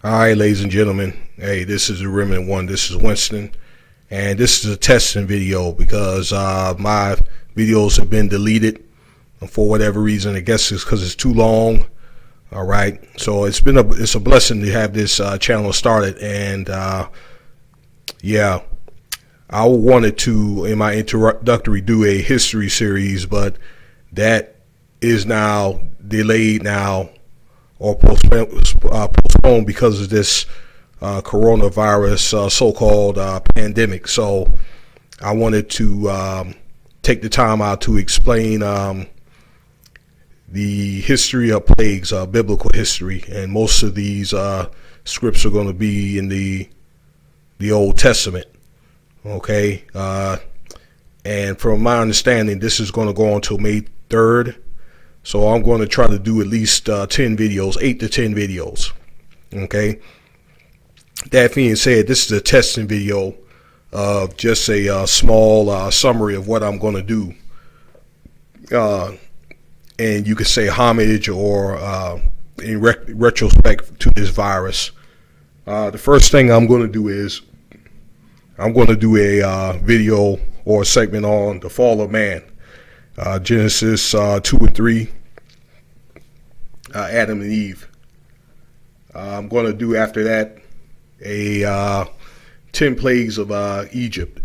All right, ladies and gentlemen. Hey, this is the Remnant One. This is Winston, and this is a testing video because my videos have been deleted for whatever reason. I guess it's because it's too long. All right, so it's a blessing to have this channel started, and yeah, I wanted to in my introductory do a history series, but that is now delayed now or postponed because of this coronavirus so-called pandemic. So I wanted to take the time out to explain the history of plagues, biblical history, and most of these scripts are going to be in the Old Testament. Okay, and from my understanding, this is going to go on until May 3rd. So I'm going to try to do at least 10 videos, 8 to 10 videos. Okay. That being said, this is a testing video of just a small summary of what I'm going to do. And you could say homage or in retrospect to this virus. The first thing I'm going to do is I'm going to do a video or a segment on the fall of man. Genesis 2 and 3, Adam and Eve. I'm going to do after that a 10 plagues of Egypt.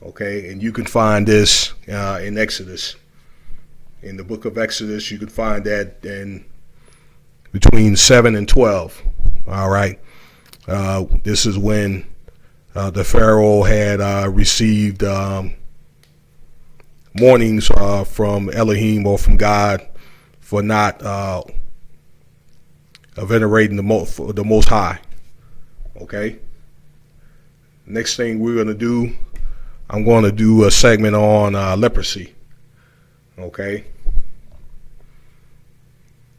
Okay, and you can find this in Exodus. In the book of Exodus, you can find that in between 7 and 12. All right, this is when the Pharaoh had received warnings from Elohim or from God for not venerating the Most High. Okay. Next thing we're going to do, I'm going to do a segment on leprosy. Okay.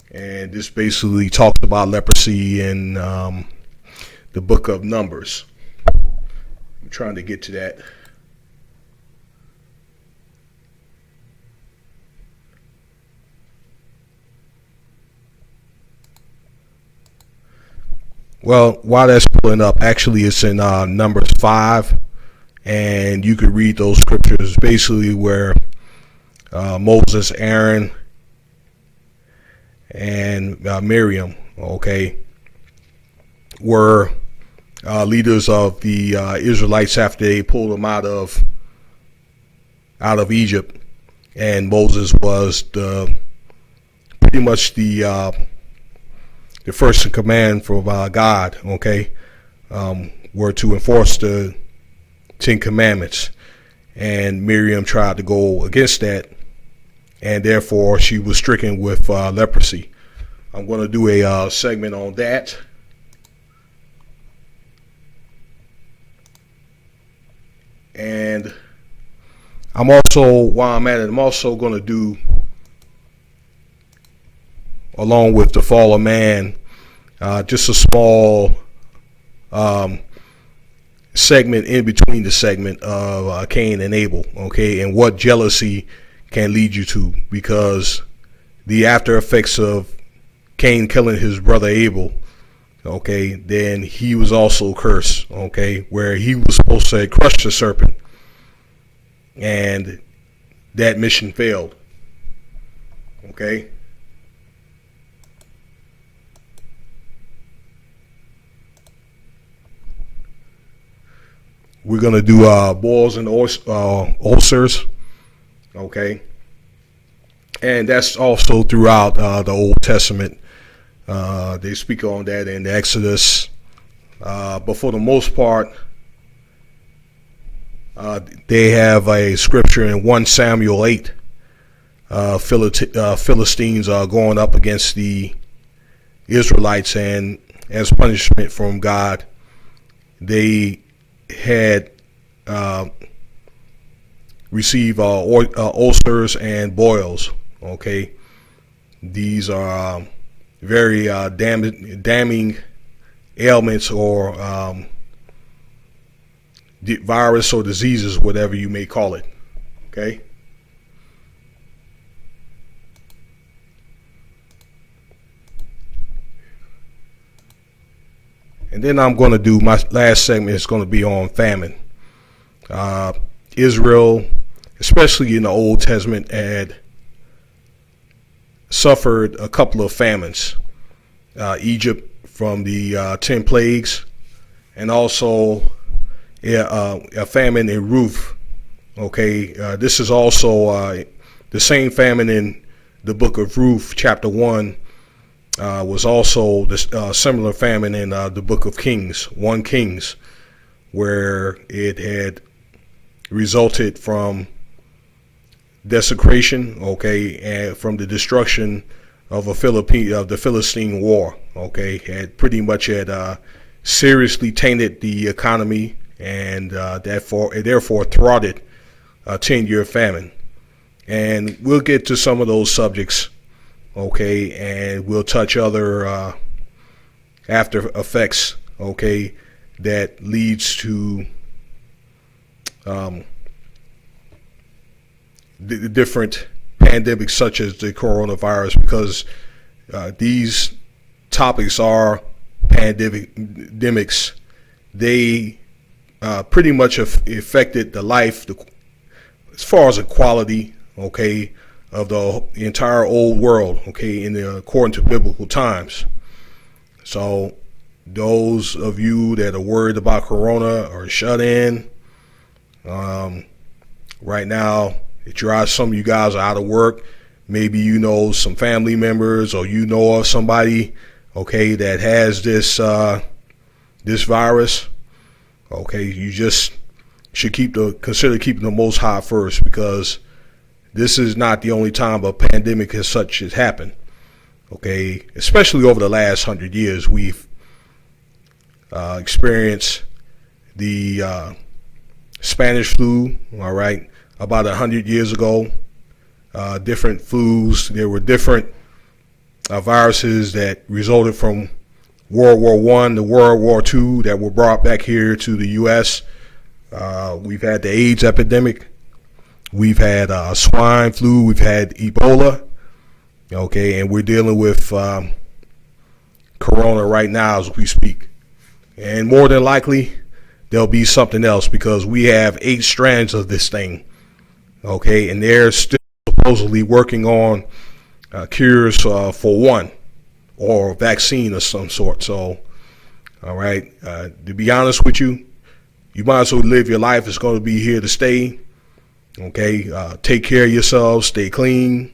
And this basically talks about leprosy in the book of Numbers. I'm trying to get to that. Well, while that's pulling up, actually it's in Numbers 5, and you could read those scriptures basically where Moses, Aaron, and Miriam, okay, were leaders of the Israelites after they pulled them out of Egypt, and Moses was pretty much the first in command from God, okay, were to enforce the 10 commandments. And Miriam tried to go against that, and therefore she was stricken with leprosy. I'm going to do a segment on that. And I'm also, while I'm at it, I'm also going to do, along with the fall of man, just a small segment in between the segment of Cain and Abel, okay, and what jealousy can lead you to, because the after effects of Cain killing his brother Abel, okay, then he was also cursed, okay, where he was supposed to crush the serpent, and that mission failed, okay. We're going to do boils and ulcers, okay? And that's also throughout the Old Testament. They speak on that in the Exodus. But for the most part, they have a scripture in 1 Samuel 8. Philistines are going up against the Israelites, and as punishment from God, they had received ulcers and boils. Okay, these are very damning ailments or virus or diseases, whatever you may call it. Okay. And then I'm going to do my last segment is going to be on famine. Israel, especially in the Old Testament, had suffered a couple of famines. Egypt from the 10 plagues, and also a famine in Ruth. Okay, this is also the same famine in the book of Ruth, chapter 1, was also this similar famine in the book of Kings, 1 Kings, where it had resulted from desecration, okay, and from the destruction of the Philistine war, okay, had pretty much seriously tainted the economy, and therefore thwarted a 10-year famine. And we'll get to some of those subjects, okay, and we'll touch other after effects, okay, that leads to the different pandemics such as the coronavirus, because these topics are pandemics. They pretty much have affected the life, as far as the quality, okay, of the entire old world, okay, according to biblical times. So those of you that are worried about corona are shut in. Right now, some of you guys are out of work. Maybe you know some family members, or you know of somebody, okay, that has this virus. Okay, you just should consider keeping the Most High first, because this is not the only time a pandemic as such has happened. Okay, especially over the last 100 years, we've experienced the Spanish flu. All right, about 100 years ago, different flus. There were different viruses that resulted from World War I to World War II that were brought back here to the U.S. We've had the AIDS epidemic. We've had swine flu. We've had Ebola. Okay, and we're dealing with corona right now as we speak. And more than likely, there'll be something else, because we have 8 strands of this thing. Okay, and they're still supposedly working on cures for one, or a vaccine of some sort. So, all right, to be honest with you, you might as well live your life. It's going to be here to stay. Okay, take care of yourselves, stay clean.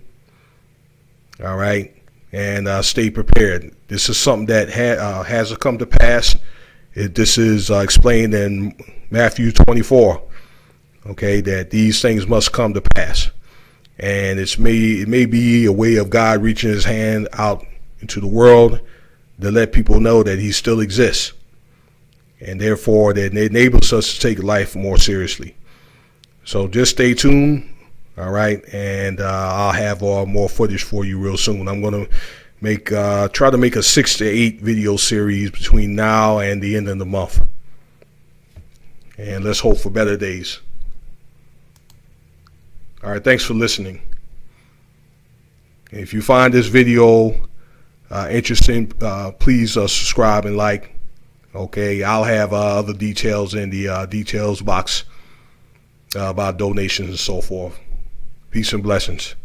All right, and stay prepared. This is something that has come to pass. This is explained in Matthew 24. Okay, that these things must come to pass, and it may be a way of God reaching His hand out into the world to let people know that He still exists, and therefore that it enables us to take life more seriously. So just stay tuned, all right, and I'll have more footage for you real soon. I'm going to try to make a 6 to 8 video series between now and the end of the month, and let's hope for better days. All right, thanks for listening. If you find this video interesting, please subscribe and like. Okay, I'll have other details in the details box about donations and so forth. Peace and blessings.